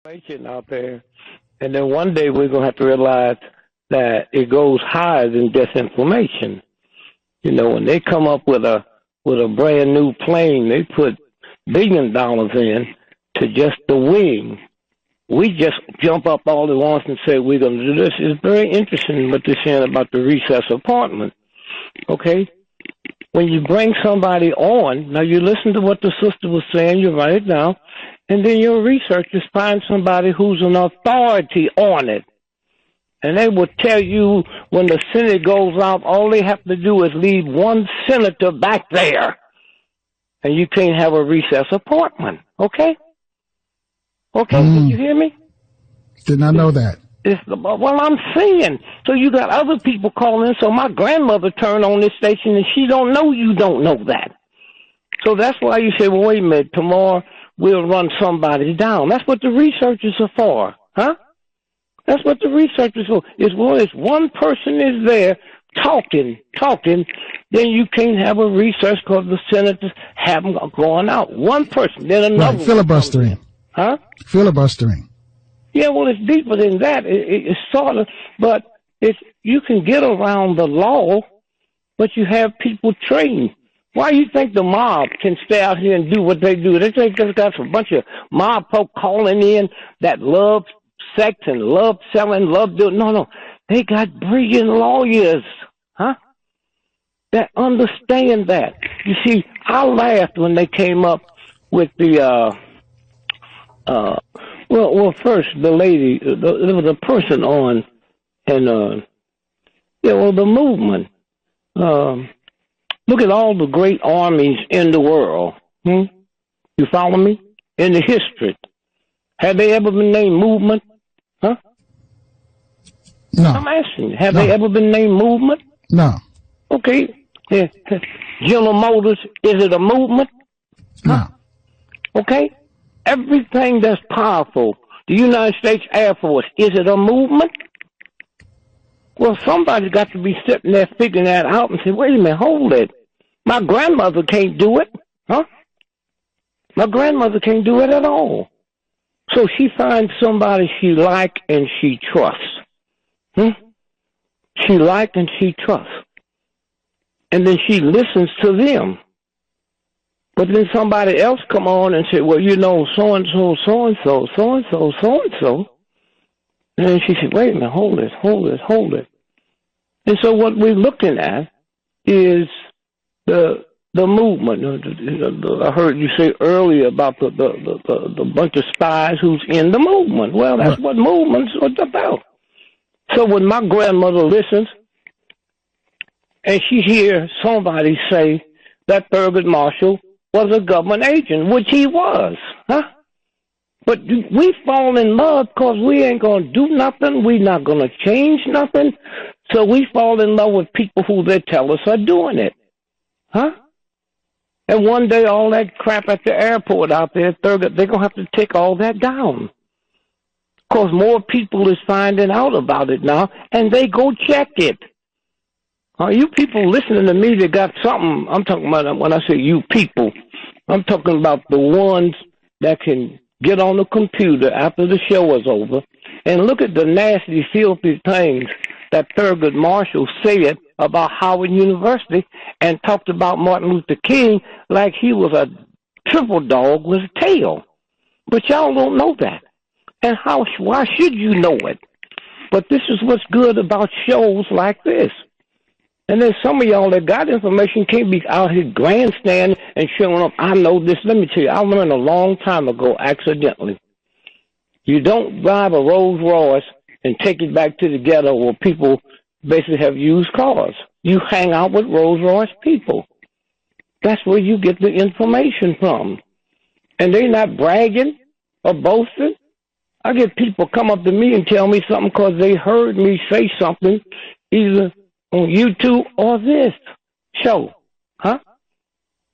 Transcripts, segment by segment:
information out there, and then one day we're gonna have to realize that it goes higher than disinformation. You know, when they come up with a brand new plane, they put $1 billion in to just the wing. We just jump up all at once and say we're going to do this. It's very interesting what they're saying about the recess apartment. Okay? When you bring somebody on, now you listen to what the sister was saying, you write it down, and then your researchers find somebody who's an authority on it. And they will tell you when the Senate goes out, all they have to do is leave one senator back there. And you can't have a recess apartment. Okay? Okay, did you hear me? Did not know that. Well, I'm saying. So you got other people calling in. So my grandmother turned on this station and she don't know you don't know that. So that's why you say, well, wait a minute, tomorrow we'll run somebody down. That's what the researchers are for, huh? That's what the researchers are for. If one person is there talking, then you can't have a research because the senators have them going out. One person, then another. Right, filibustering. Huh? Filibustering. Yeah, well, it's deeper than that. It's sort of, but you can get around the law, but you have people trained. Why do you think the mob can stay out here and do what they do? They think they've got a bunch of mob folk calling in that love sex and love selling, love doing. No. They got brilliant lawyers, huh? That understand that. You see, I laughed when they came up with the, well, first, the lady, there was a person on, and, the movement. Look at all the great armies in the world. You follow me? In the history. Have they ever been named movement? Huh? No. I'm asking you, have they ever been named movement? No. Okay. Yeah. General Motors, is it a movement? No. Okay. Everything that's powerful, the United States Air Force, is it a movement? Well, somebody's got to be sitting there figuring that out and say, wait a minute, hold it. My grandmother can't do it, huh? My grandmother can't do it at all. So she finds somebody she like and she trusts. She like and she trusts. And then she listens to them. But then somebody else come on and say, well, you know, so-and-so, so-and-so, so-and-so, so-and-so. And then she said, wait a minute, hold it. And so what we're looking at is the movement. I heard you say earlier about the bunch of spies who's in the movement. Well, that's what movement's about. So when my grandmother listens and she hears somebody say that Thurgood Marshall was a government agent, which he was, huh? But we fall in love because we ain't going to do nothing. We're not going to change nothing. So we fall in love with people who they tell us are doing it, huh? And one day all that crap at the airport out there, they're going to have to take all that down. Because more people is finding out about it now, and they go check it. You people listening to me that got something, I'm talking about when I say you people, I'm talking about the ones that can get on the computer after the show is over and look at the nasty, filthy things that Thurgood Marshall said about Howard University and talked about Martin Luther King like he was a triple dog with a tail. But y'all don't know that. And why should you know it? But this is what's good about shows like this. And then some of y'all that got information can't be out here grandstanding and showing up. I know this. Let me tell you, I learned a long time ago accidentally. You don't drive a Rolls Royce and take it back to the ghetto where people basically have used cars. You hang out with Rolls Royce people. That's where you get the information from. And they're not bragging or boasting. I get people come up to me and tell me something because they heard me say something either on YouTube or this show, huh?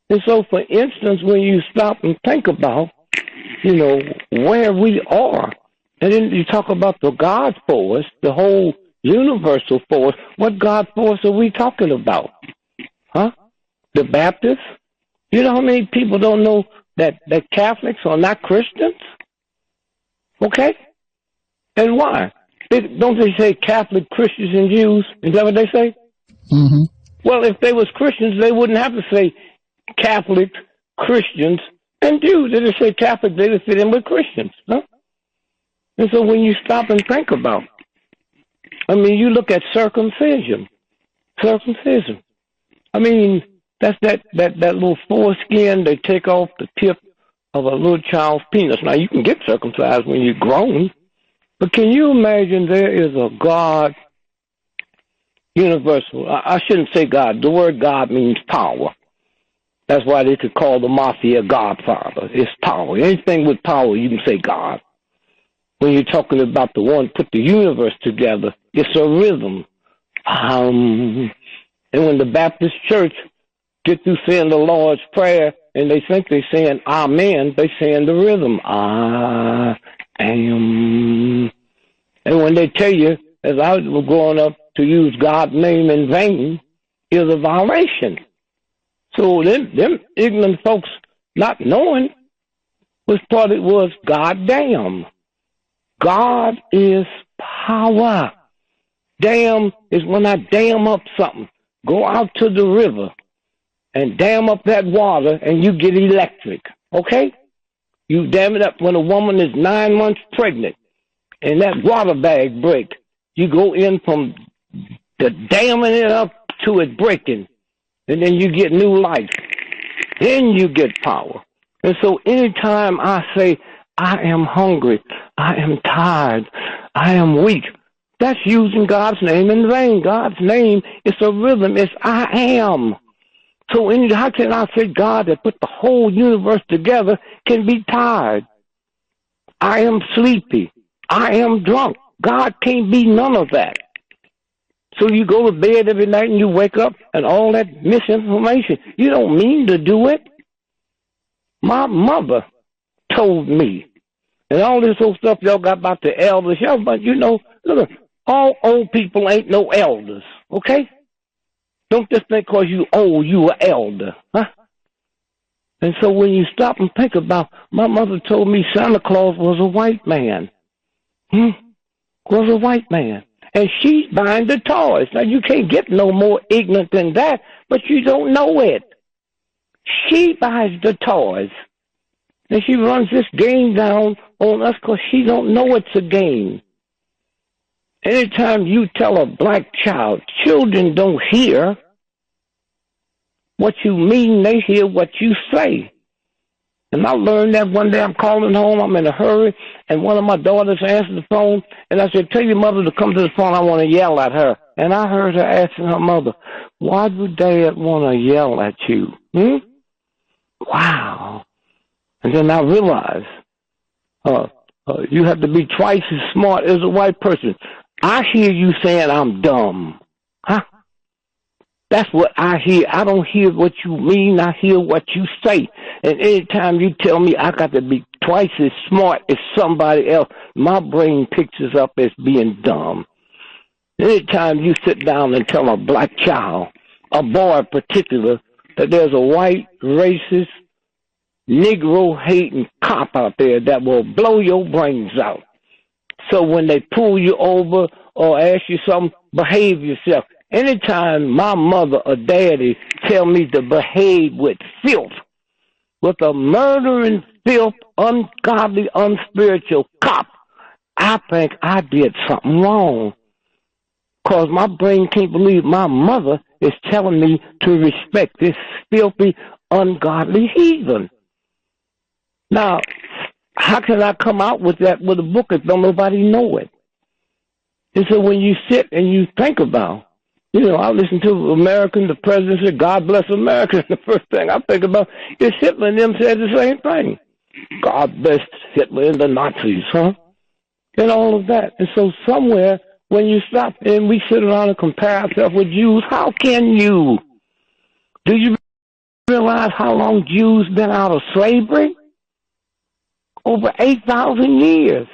And so, for instance, when you stop and think about, where we are, and then you talk about the God force, the whole universal force, what God force are we talking about, huh? The Baptists? You know how many people don't know that Catholics are not Christians? Okay? And why? Don't they say Catholic, Christians, and Jews? Is that what they say? Mm-hmm. Well, if they was Christians, they wouldn't have to say Catholics, Christians, and Jews. They just say Catholic, they just fit in with Christians. Huh? And so when you stop and think about, I mean, you look at circumcision. Circumcision. I mean, that's that little foreskin they take off the tip of a little child's penis. Now, you can get circumcised when you're grown, but can you imagine there is a God, universal? I shouldn't say God. The word God means power. That's why they could call the mafia Godfather. It's power. Anything with power, you can say God. When you're talking about the one put the universe together, it's a rhythm. And when the Baptist church get through saying the Lord's Prayer and they think they're saying Amen, they saying the rhythm. I am. And when they tell you, as I was growing up, to use God's name in vain is a violation. So them ignorant folks not knowing thought it was goddamn. God is power. Dam is when I dam up something. Go out to the river and dam up that water and you get electric. Okay? You dam it up when a woman is 9 months pregnant and that water bag break. You go in from the damming it up to it breaking. And then you get new life. Then you get power. And so anytime I say, I am hungry, I am tired, I am weak, that's using God's name in vain. God's name is a rhythm. It's I am. So how can I say God that put the whole universe together can be tired? I am sleepy. I am drunk. God can't be none of that. So you go to bed every night and you wake up and all that misinformation. You don't mean to do it. My mother told me. And all this old stuff y'all got about the elders. Y'all, but you know, look, all old people ain't no elders, okay? Don't just think because you old, you an elder, huh? And so when you stop and think about, my mother told me Santa Claus was a white man. Was a white man. And she's buying the toys. Now, you can't get no more ignorant than that, but you don't know it. She buys the toys. And she runs this game down on us because she don't know it's a game. Anytime you tell a black child, children don't hear what you mean, they hear what you say. And I learned that one day I'm calling home, I'm in a hurry, and one of my daughters answered the phone, and I said, tell your mother to come to the phone, I want to yell at her. And I heard her asking her mother, why would Dad want to yell at you? Wow. And then I realized, you have to be twice as smart as a white person. I hear you saying I'm dumb. Huh? That's what I hear. I don't hear what you mean. I hear what you say. And anytime you tell me I got to be twice as smart as somebody else, my brain pictures up as being dumb. Anytime you sit down and tell a black child, a boy in particular, that there's a white, racist, Negro-hating cop out there that will blow your brains out. So when they pull you over or ask you something, behave yourself. Anytime my mother or daddy tell me to behave with filth, with a murdering, filth, ungodly, unspiritual cop, I think I did something wrong. Because my brain can't believe my mother is telling me to respect this filthy, ungodly heathen. Now, how can I come out with that with a book if don't nobody know it? And so when you sit and you think about, you know, I listen to American, the president said, God bless America. And the first thing I think about is Hitler and them said the same thing. God bless Hitler and the Nazis, huh? And all of that. And so somewhere when you stop and we sit around and compare ourselves with Jews, how can you? Do you realize how long Jews been out of slavery? Over 8,000 years.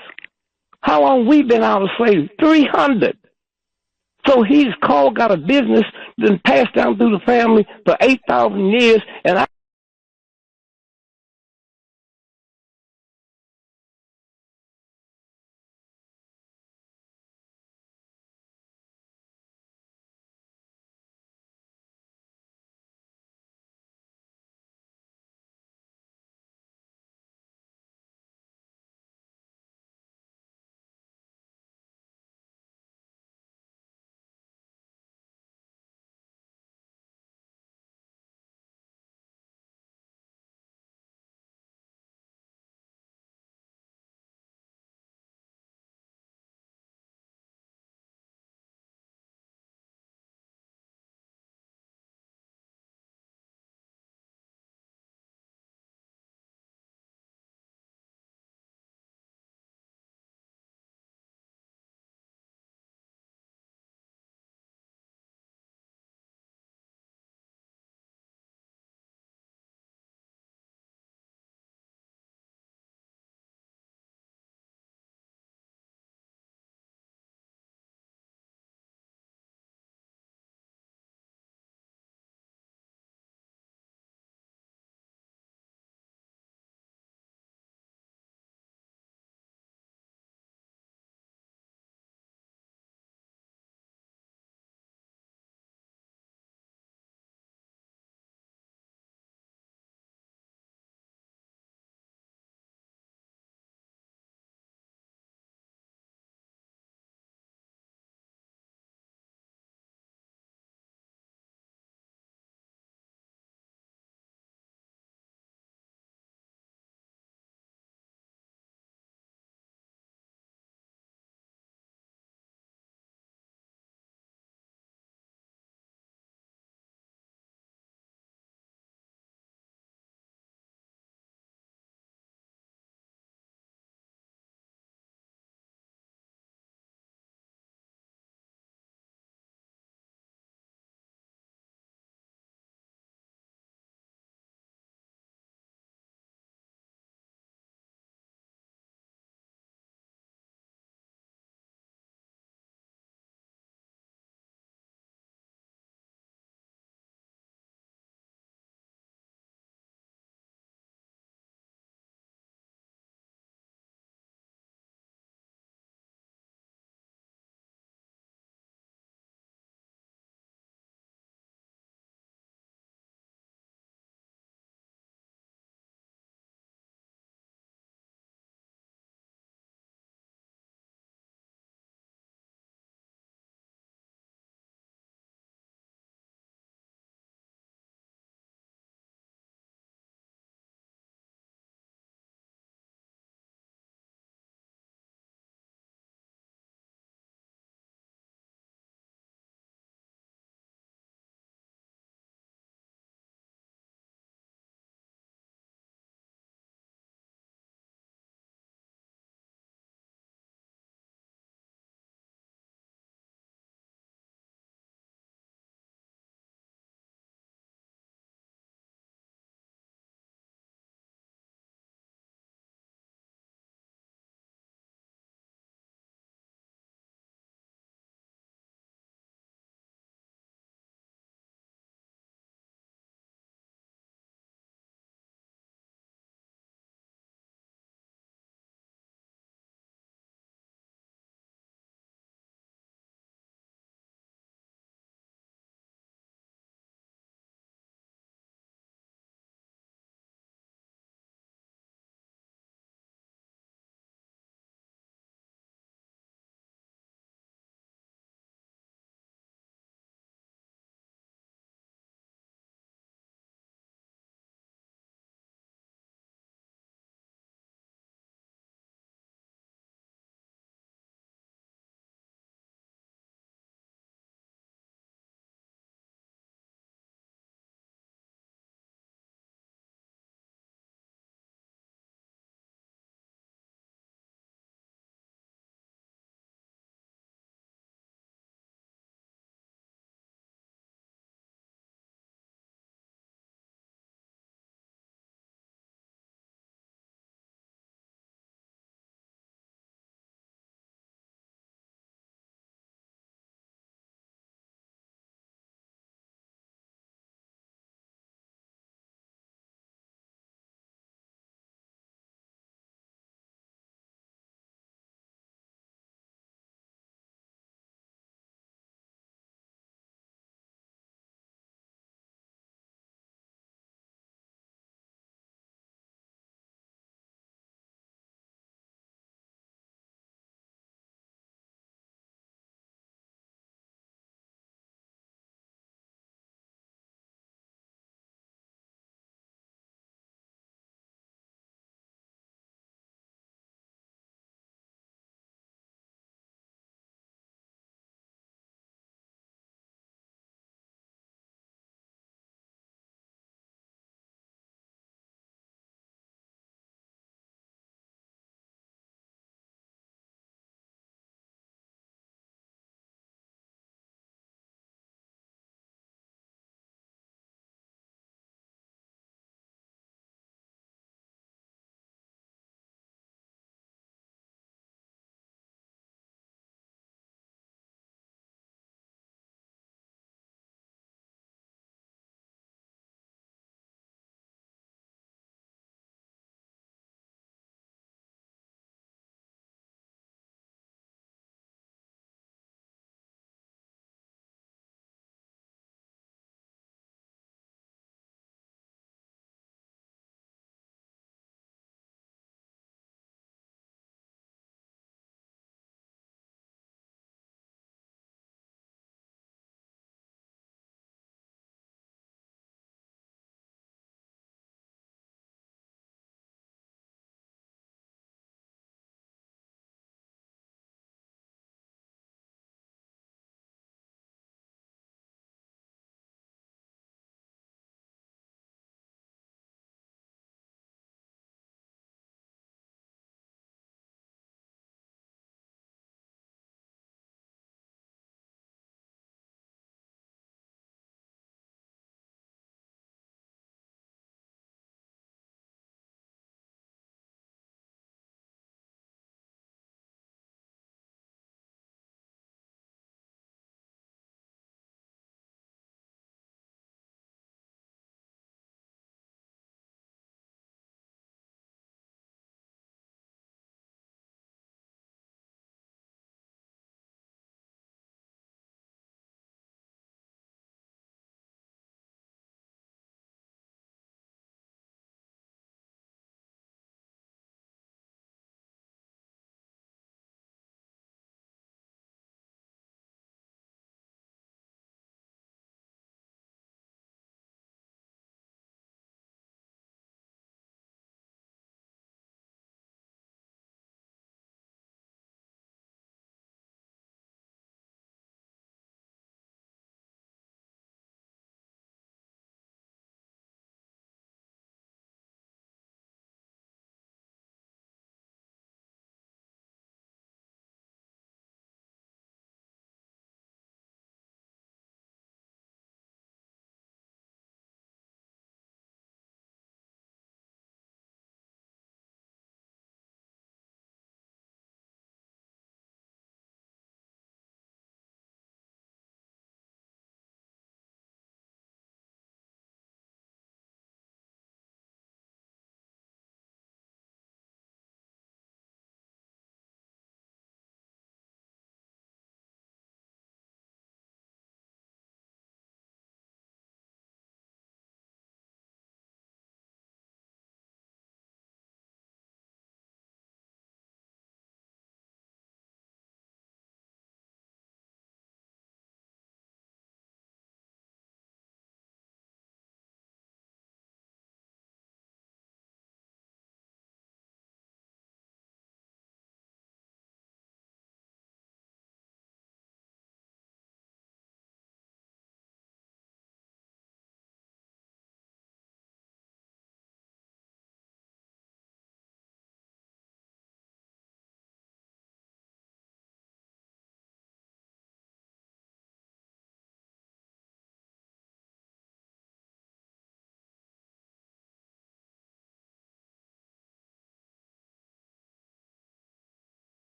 How long we been out of slavery? 300. So he's got a business, then passed down through the family for 8,000 years, and I